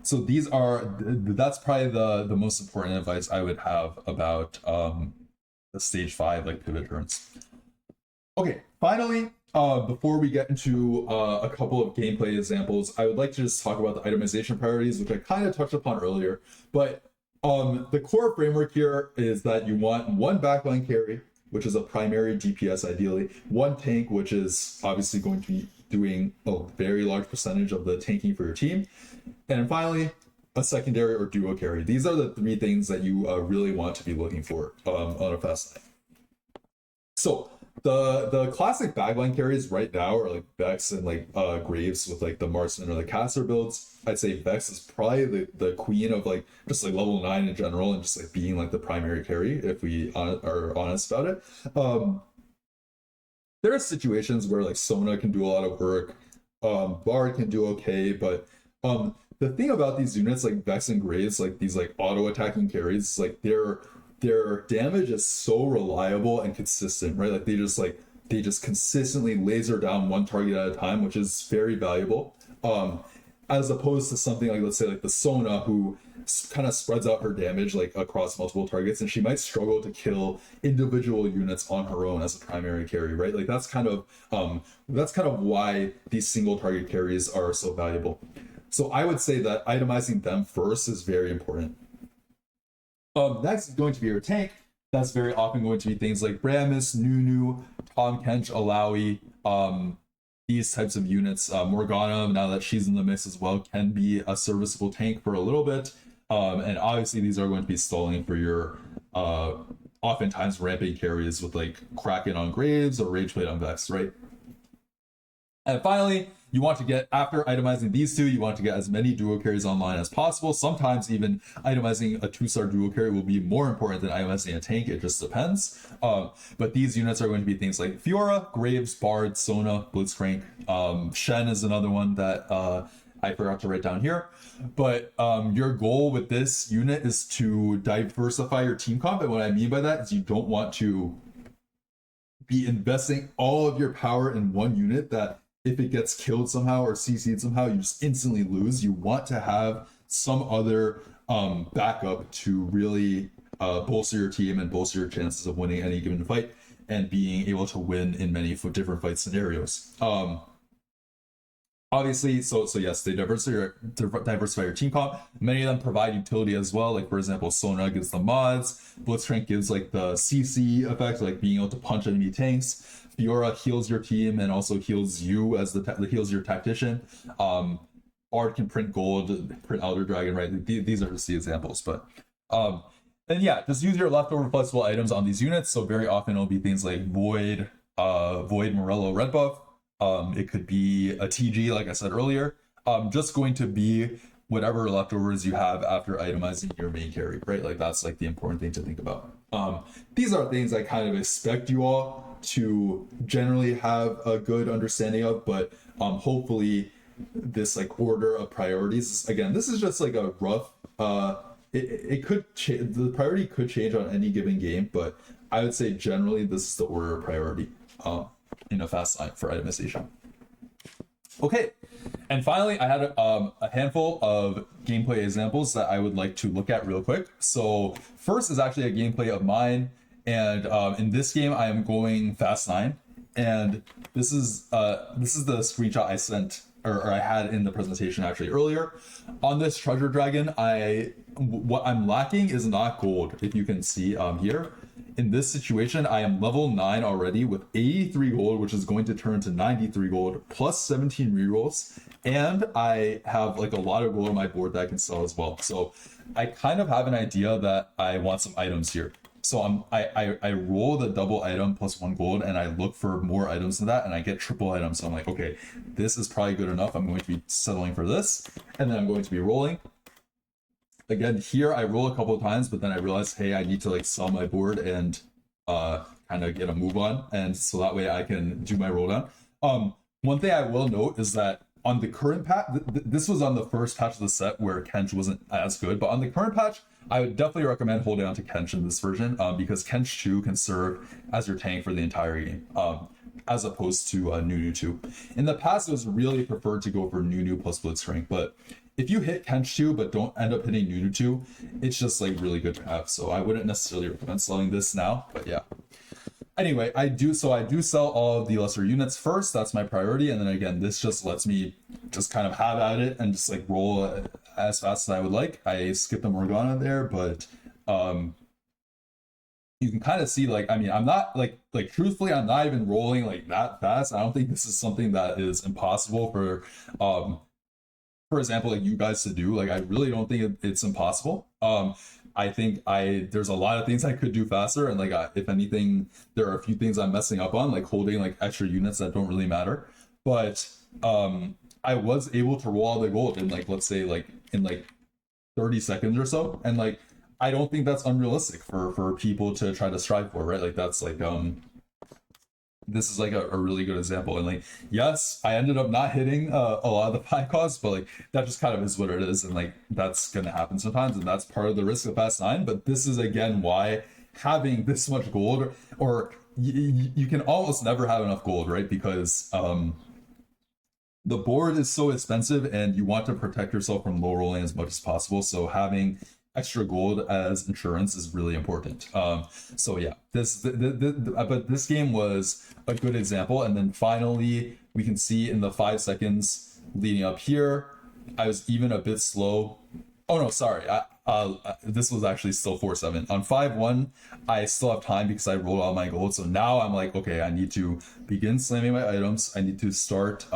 so that's probably the most important advice I would have about the stage 5 like pivot turns. Okay, finally, before we get into a couple of gameplay examples, I would like to just talk about the itemization priorities, which I kind of touched upon earlier. But the core framework here is that you want one backline carry, which is a primary DPS ideally, one tank, which is obviously going to be doing a very large percentage of the tanking for your team, and finally a secondary or duo carry. These are the 3 things that you really want to be looking for on a fast night. So the classic backline carries right now are like Vex and like Graves with like the Marksman or the Caster builds. I'd say Vex is probably the queen of like just like level 9 in general, and just like being like the primary carry if we are honest about it. There are situations where like Sona can do a lot of work, Bard can do okay, but the thing about these units like Vex and Graves, like these like auto attacking carries, like their damage is so reliable and consistent, right? Like they just consistently laser down one target at a time, which is very valuable. As opposed to something like, let's say, like the Sona, who kind of spreads out her damage like across multiple targets, and she might struggle to kill individual units on her own as a primary carry, right? Like that's kind of why these single target carries are so valuable. So I would say that itemizing them first is very important. Next is going to be your tank. That's very often going to be things like Bramus, Nunu, Tahm Kench, Alawi, these types of units. Morgana, now that she's in the mix as well, can be a serviceable tank for a little bit. And obviously these are going to be stalling for your oftentimes ramping carries with like Kraken on Graves or Rageblade on Vex, right? And finally, you want to get, after itemizing these 2, you want to get as many duo carries online as possible. Sometimes even itemizing a 2-star duo carry will be more important than itemizing a tank. It just depends. But these units are going to be things like Fiora, Graves, Bard, Sona, Blitzcrank. Shen is another one that I forgot to write down here. But your goal with this unit is to diversify your team comp. And what I mean by that is you don't want to be investing all of your power in one unit that if it gets killed somehow or CC'd somehow, you just instantly lose. You want to have some other backup to really bolster your team and bolster your chances of winning any given fight and being able to win in many different fight scenarios. Obviously, so yes, they diversify your team comp. Many of them provide utility as well. Like for example, Sona gives the mods, Blitzcrank gives like the CC effect, like being able to punch enemy tanks. Fiora heals your team and also heals you as heals your tactician. Ard can print gold, print Elder Dragon, right? These are just the examples, but and yeah, just use your leftover flexible items on these units. So very often it'll be things like Void Morello red buff. It could be a TG, like I said earlier. Just going to be whatever leftovers you have after itemizing your main carry, right? Like that's like the important thing to think about. These are things I kind of expect you all to generally have a good understanding of, but hopefully this like order of priorities, again, this is just like a rough, it could change, the priority could change on any given game, but I would say generally this is the order of priority in a fast line for itemization. Okay, and finally I had a handful of gameplay examples that I would like to look at real quick. So first is actually a gameplay of mine, and in this game I am going fast 9, and this is the screenshot I sent or I had in the presentation actually earlier. On this treasure dragon, what I'm lacking is not gold, if you can see here. In this situation, I am level 9 already with 83 gold, which is going to turn to 93 gold plus 17 rerolls, and I have like a lot of gold on my board that I can sell as well. So I kind of have an idea that I want some items here. So I roll the double item plus 1 gold, and I look for more items than that, and I get triple items. So I'm like, okay, this is probably good enough. I'm going to be settling for this, and then I'm going to be rolling. Again, here I roll a couple of times, but then I realize, hey, I need to like sell my board and kind of get a move on, and so that way I can do my roll down. One thing I will note is that on the current patch, this was on the first patch of the set where Kench wasn't as good, but on the current patch, I would definitely recommend holding on to Kench in this version because Kench 2 can serve as your tank for the entire game, as opposed to Nunu 2. In the past, it was really preferred to go for Nunu plus Blitzcrank, but if you hit Kench 2 but don't end up hitting Nunu 2, it's just like really good to have. So I wouldn't necessarily recommend selling this now, but yeah. Anyway, I do sell all of the lesser units first. That's my priority, and then again, this just lets me just kind of have at it and just like roll as fast as I would like. I skipped the Morgana there, but you can kind of see, like, I mean, I'm not like truthfully, I'm not even rolling like that fast. I don't think this is something that is impossible for example, like you guys to do. Like, I really don't think it's impossible. I think there's a lot of things I could do faster, and like if anything, there are a few things I'm messing up on, like holding like extra units that don't really matter. But I was able to roll all the gold in like, let's say like in like 30 seconds or so, and like I don't think that's unrealistic for people to try to strive for, right? Like that's like this is like a really good example. And like, yes, I ended up not hitting a lot of the 5 costs, but like that just kind of is what it is, and like that's gonna happen sometimes, and that's part of the risk of fast 9. But this is again why having this much gold, or you can almost never have enough gold, right? Because the board is so expensive and you want to protect yourself from low rolling as much as possible, so having extra gold as insurance is really important. So yeah, but this game was a good example. And then finally, we can see in the 5 seconds leading up here, I was even a bit slow. Oh no, sorry. This was actually still 4-7. On 5-1, I still have time because I rolled all my gold. So now I'm like, okay, I need to begin slamming my items. I need to start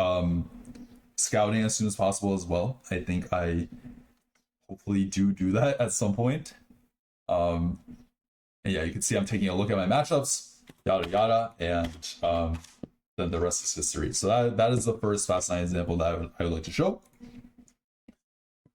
scouting as soon as possible as well. I think I hopefully do that at some point. And yeah, you can see I'm taking a look at my matchups, yada yada, and then the rest is history. So that is the first Fast 9 example that I would like to show.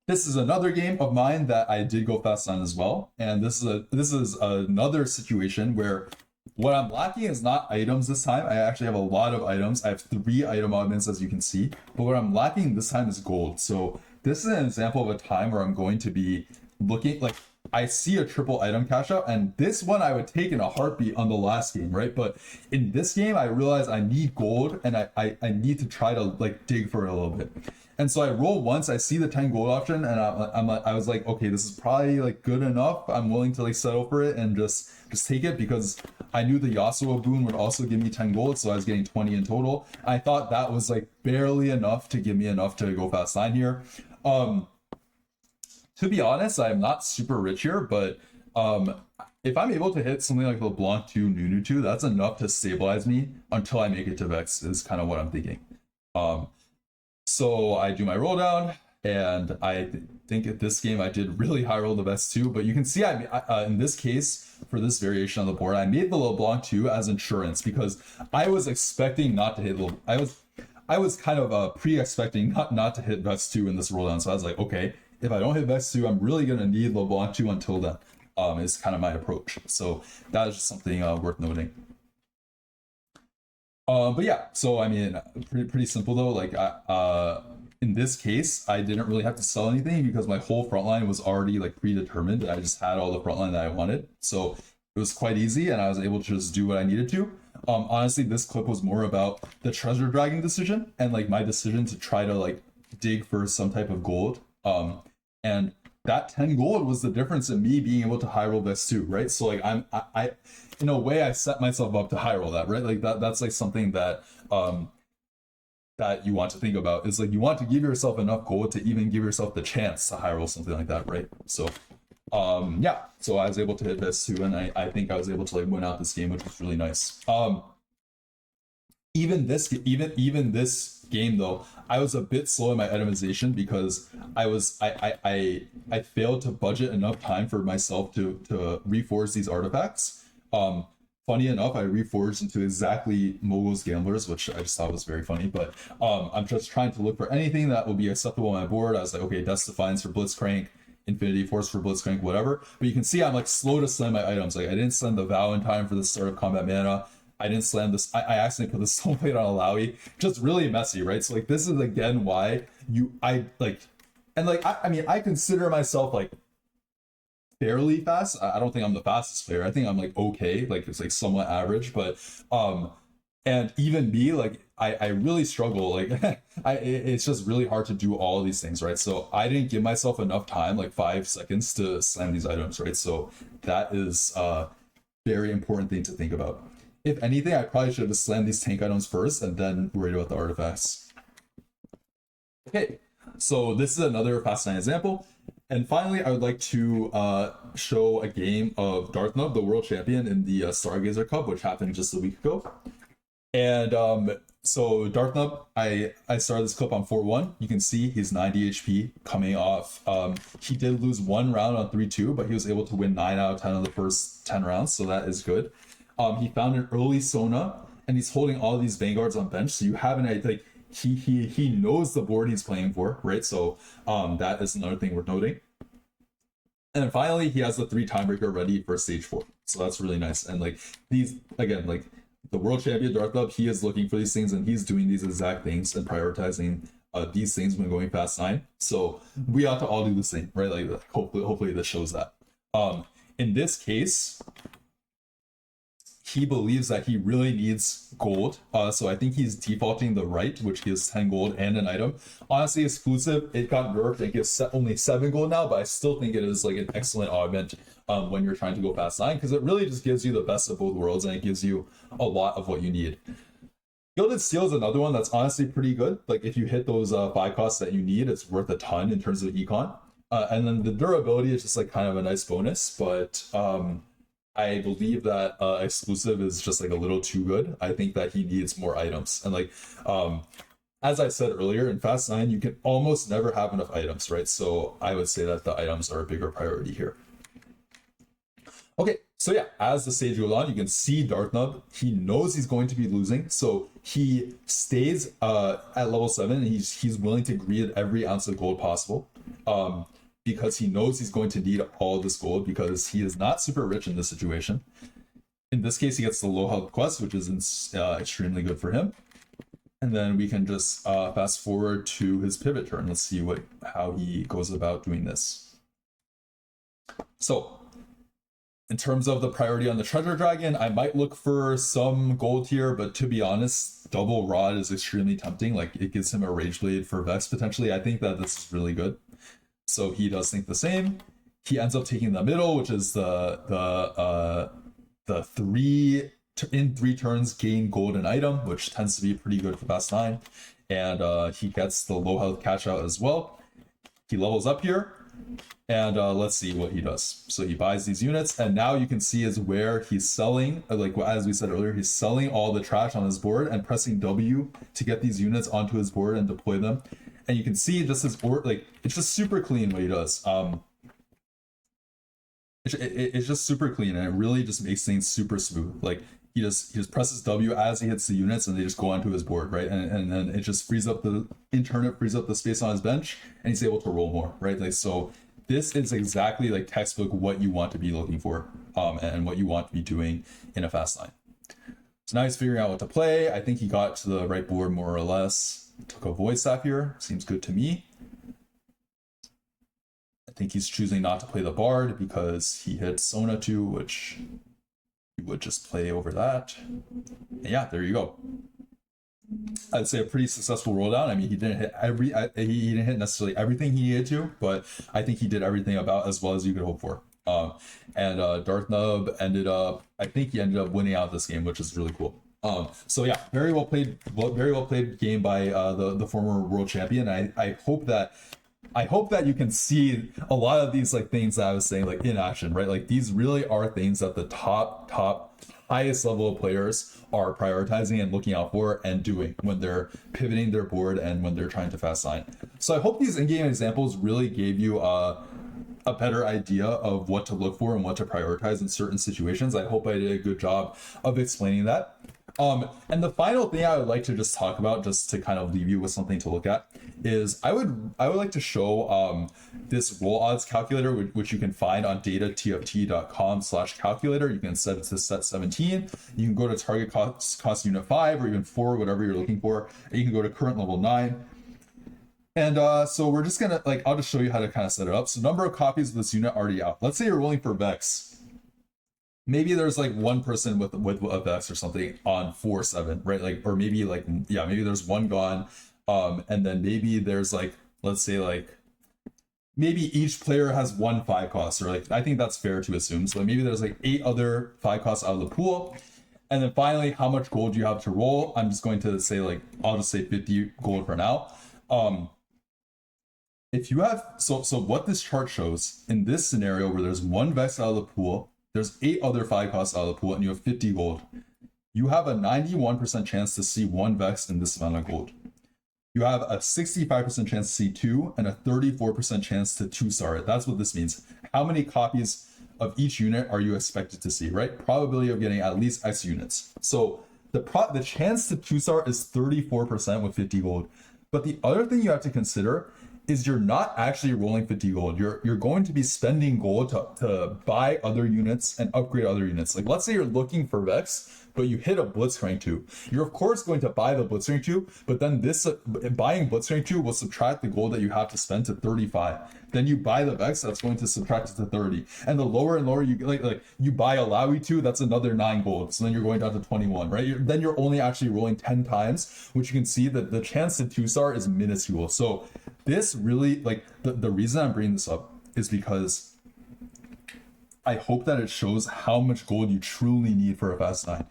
This is another game of mine that I did go Fast 9 as well, and this is another situation where what I'm lacking is not items this time. I actually have a lot of items. I have 3 item augments, as you can see, but what I'm lacking this time is gold. So this is an example of a time where I'm going to be looking, like, I see a triple item cash out, and this one I would take in a heartbeat on the last game, right? But in this game, I realize I need gold, and I need to try to like dig for it a little bit. And so I roll once, I see the 10 gold option, and I was like, okay, this is probably like good enough. I'm willing to like settle for it and just take it, because I knew the Yasuo boon would also give me 10 gold, so I was getting 20 in total. I thought that was like barely enough to give me enough to go fast 9 here. To be honest, I'm not super rich here, but if I'm able to hit something like LeBlanc 2, Nunu 2, that's enough to stabilize me until I make it to Vex, is kind of what I'm thinking. So I do my roll down, and I think at this game I did really high roll the Vex 2, but you can see in this case, for this variation on the board, I made the LeBlanc 2 as insurance because I was expecting not to hit I was kind of pre-expecting not to hit Vex 2 in this roll down, so I was like, okay, if I don't hit Vex 2, I'm really going to need LeBlanc 2 until then, is kind of my approach. So that is just something worth noting. But yeah, so I mean, pretty simple though. Like, in this case, I didn't really have to sell anything because my whole frontline was already like predetermined. I just had all the frontline that I wanted, so it was quite easy, and I was able to just do what I needed to. Honestly, this clip was more about the treasure dragging decision and like my decision to try to like dig for some type of gold. And that 10 gold was the difference in me being able to high roll Vex 2, right? So like I in a way I set myself up to high roll that, right? Like that's like something that that you want to think about. Is like you want to give yourself enough gold to even give yourself the chance to high roll something like that, right? So yeah, so I was able to hit Vex 2, and I think I was able to like win out this game, which was really nice. Even this game though, I was a bit slow in my itemization because I failed to budget enough time for myself to reforge these artifacts. Funny enough, I reforged into exactly Mogul's Gamblers, which I just thought was very funny, but I'm just trying to look for anything that will be acceptable on my board. I was like, okay, Death's Defiance for Blitzcrank, Infinity Force for Blitzcrank, whatever. But you can see I'm like slow to slam my items. Like I didn't slam the Vow in time for the start of combat mana. I didn't slam this. I accidentally put the Soul Plate on Alawi. Just really messy, right? So like this is again why I mean I consider myself like fairly fast. I don't think I'm the fastest player. I think I'm like okay, like it's like somewhat average, but and even me, like I really struggle. Like it's just really hard to do all of these things, right? So I didn't give myself enough time, like 5 seconds to slam these items, right? So that is a very important thing to think about. If anything, I probably should have slammed these tank items first and then worried about the artifacts. Okay, so this is another Fast 9 example. And finally, I would like to show a game of Darthnub, the world champion in the Stargazer Cup, which happened just a week ago. And so Darthnub, I started this clip on 4-1. You can see he's 90 HP coming off. He did lose 1 round on 3-2, but he was able to win 9 out of 10 of the first 10 rounds, so that is good. He found an early Sona, and he's holding all these Vanguards on bench, so you have an idea, like he knows the board he's playing for, right? So that is another thing worth noting. And then finally, he has the 3 Timebreaker ready for stage 4, so that's really nice. And like these, again, like the world champion Darthnub, he is looking for these things, and he's doing these exact things and prioritizing these things when going Fast 9. So we ought to all do the same, right? Like hopefully this shows that. In this case, he believes that he really needs gold, so I think he's defaulting the right, which gives 10 gold and an item. Honestly, exclusive, it got nerfed, it gives only 7 gold now, but I still think it is like an excellent augment when you're trying to go Fast 9, because it really just gives you the best of both worlds, and it gives you a lot of what you need. Gilded Steel is another one that's honestly pretty good. Like if you hit those 5 costs that you need, it's worth a ton in terms of econ. And then the durability is just like kind of a nice bonus, but I believe that exclusive is just like a little too good. I think that he needs more items. And like, as I said earlier, in Fast 9, you can almost never have enough items, right? So I would say that the items are a bigger priority here. Okay, so yeah, as the stage goes on, you can see Darthnub, he knows he's going to be losing, so he stays at level 7, and he's willing to greed every ounce of gold possible. Because he knows he's going to need all this gold, because he is not super rich in this situation. In this case, he gets the low health quest, which is extremely good for him. And then we can just fast forward to his pivot turn. Let's see how he goes about doing this. So, in terms of the priority on the treasure dragon, I might look for some gold here, but to be honest, double rod is extremely tempting. Like it gives him a rage blade for Vex potentially. I think that this is really good. So he does think the same. He ends up taking the middle, which is the the in 3 turns gain golden item, which tends to be pretty good for fast 9. And he gets the low health catch out as well. He levels up here, and let's see what he does. So he buys these units, and now you can see is where he's selling, like as we said earlier, he's selling all the trash on his board and pressing W to get these units onto his board and deploy them. And you can see just his board, like it's just super clean what he does. It's just super clean, and it really just makes things super smooth. Like he just presses W as he hits the units, and they just go onto his board, right? And then it just frees up the space on his bench, and he's able to roll more, right? Like, so this is exactly like textbook what you want to be looking for, and what you want to be doing in a fast 9. So now he's figuring out what to play. I think he got to the right board more or less. Took a void staff here, seems good to me. I think he's choosing not to play the bard because he hit Sona 2, which he would just play over that. And yeah, there you go. I'd say a pretty successful roll down. I mean, he didn't hit he didn't hit necessarily everything he needed to, but I think he did everything about as well as you could hope for. And Darth Nub ended up winning out this game, which is really cool. So yeah, very well played game by the former world champion. I hope that you can see a lot of these like things that I was saying like in action, right? Like these really are things that the top highest level of players are prioritizing and looking out for and doing when they're pivoting their board and when they're trying to fast 9. So I hope these in-game examples really gave you a better idea of what to look for and what to prioritize in certain situations. I hope I did a good job of explaining that. And the final thing I would like to just talk about, just to kind of leave you with something to look at, is I would like to show this roll odds calculator, which you can find on datatft.com/calculator. You can set it to set 17. You can go to target cost unit 5 or even 4, whatever you're looking for. And you can go to current level 9. And so we're just gonna I'll just show you how to kind of set it up. So number of copies of this unit already out. Let's say you're rolling for Vex. Maybe there's like one person with a Vex or something on 4-7, right? Like, or maybe maybe there's one gone. And then maybe there's let's say maybe each player has 1 5 cost, or I think that's fair to assume. So maybe there's 8 other 5 costs out of the pool. And then finally, how much gold you have to roll. I'm just going to say I'll just say 50 gold for now. If you have, so what this chart shows in this scenario where there's 1 Vex out of the pool, there's 8 other 5 costs out of the pool, and you have 50 gold. You have a 91% chance to see 1 Vex in this amount of gold. You have a 65% chance to see 2 and a 34% chance to 2-star it. That's what this means. How many copies of each unit are you expected to see, right? Probability of getting at least X units. So the chance to 2-star is 34% with 50 gold. But the other thing you have to consider is you're not actually rolling 50 gold. You're going to be spending gold to buy other units and upgrade other units. Let's say you're looking for Vex, but you hit a Blitzcrank 2. You're of course going to buy the Blitzcrank 2, but then this buying Blitzcrank 2 will subtract the gold that you have to spend to 35. Then you buy the Vex, that's going to subtract it to 30. And the lower and lower you you buy a Lowy 2, that's another 9 gold. So then you're going down to 21, right? Then you're only actually rolling 10 times, which you can see that the chance to 2-star is minuscule. So this really, the reason I'm bringing this up is because I hope that it shows how much gold you truly need for a fast 9.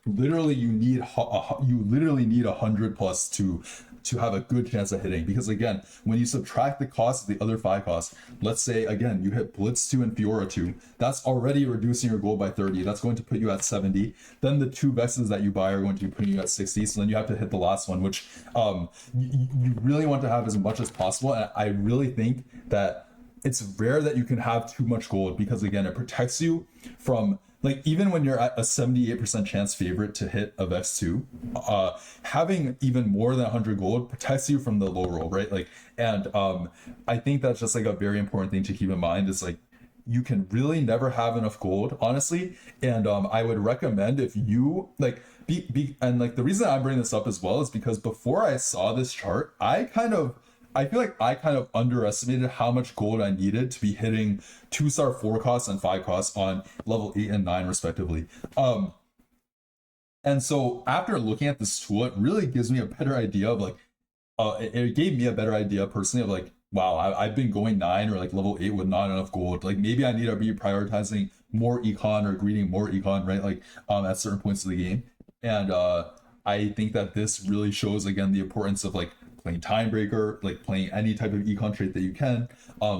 Literally, you literally need 100 plus to have a good chance of hitting. Because again, when you subtract the cost of the other 5 costs, let's say again you hit Blitz 2 and Fiora 2, that's already reducing your gold by 30. That's going to put you at 70. Then the 2 Vexes that you buy are going to be putting you at 60. So then you have to hit the last one, which you really want to have as much as possible. And I really think that it's rare that you can have too much gold, because again, it protects you from even when you're at a 78% chance favorite to hit a Vex 2, having even more than 100 gold protects you from the low roll, right? And I think that's just a very important thing to keep in mind is you can really never have enough gold, honestly. And I would recommend if you and the reason I'm bringing this up as well is because before I saw this chart, I feel like I kind of underestimated how much gold I needed to be hitting 2-star 4 costs and 5 costs on level 8 and 9 respectively. And so after looking at this tool, it really gives me a better idea of it gave me a better idea personally of wow, I've been going 9 or level 8 with not enough gold. Maybe I need to be prioritizing more econ or greeting more econ, right? Like at certain points of the game. And I think that this really shows again the importance of like playing Timebreaker, like playing any type of econ trait that you can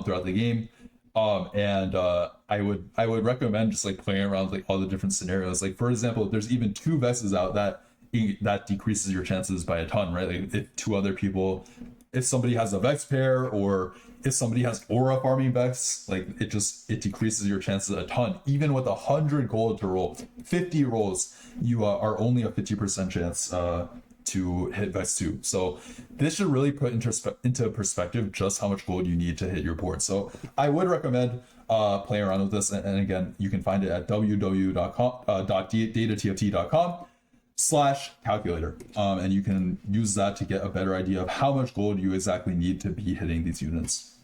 throughout the game. And I would recommend just like playing around with like all the different scenarios. Like for example, there's even two vests out that decreases your chances by a ton, right? Like if two other people, if somebody has a Vex pair or if somebody has aura farming Vex, like it decreases your chances a ton. Even with 100 gold to roll, 50 rolls, you are only a 50% chance to hit Vex 2. So this should really put into perspective just how much gold you need to hit your board. So I would recommend playing around with this. And again, you can find it at www.datatft.com/calculator, and you can use that to get a better idea of how much gold you exactly need to be hitting these units.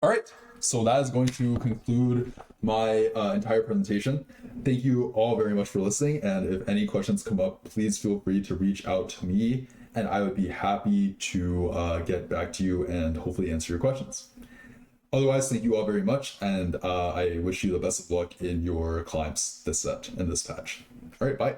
All right, so that is going to conclude my entire presentation. Thank you all very much for listening, and if any questions come up, please feel free to reach out to me, and I would be happy to get back to you and hopefully answer your questions. Otherwise, thank you all very much, and I wish you the best of luck in your climbs this set and this patch. All right, bye.